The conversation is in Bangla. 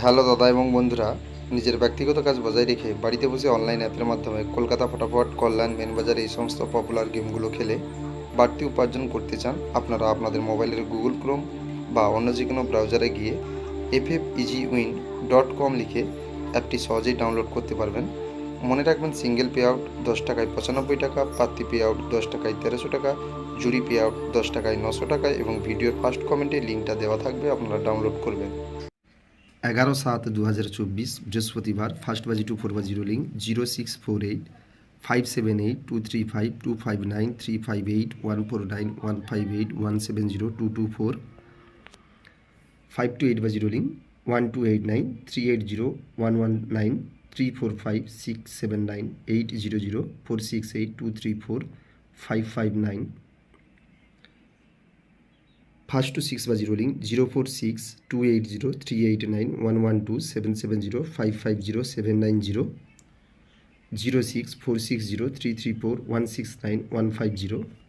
হ্যালো দাদা এবং বন্ধুরা, নিজের ব্যক্তিগত কাজ বজায় রেখে বাড়িতে বসে অনলাইন অ্যাপের মাধ্যমে কলকাতা ফটাফট, কল্যাণ, মেনবাজার এই সমস্ত পপুলার গেমগুলো খেলে বাড়তি উপার্জন করতে চান। আপনারা আপনাদের মোবাইলের গুগল ক্রোম বা অন্য যে কোনো ব্রাউজারে গিয়ে ffeasywin.com লিখে অ্যাপটি সহজেই ডাউনলোড করতে পারবেন। মনে রাখবেন, সিঙ্গেল পে আউট 10 টাকায় 95 টাকা, পাত্তি পে আউট 10 টাকায় 1300 টাকা, জুড়ি পে আউট 10 টাকায় 900 টাকা এবং ভিডিওর ফার্স্ট কমেন্টে লিঙ্কটা দেওয়া থাকবে, আপনারা ডাউনলোড করবেন। 11/7/2024 বৃহস্পতিবার, ফার্স্ট বাজি 2/4 rolling 0648-578-235-259-358-149-158-170-224 5 to 8 rolling 1289-380-119-345-679-800-468-234-559 first to 6 rolling 046280-389-112-770-550-790 06460334-169-150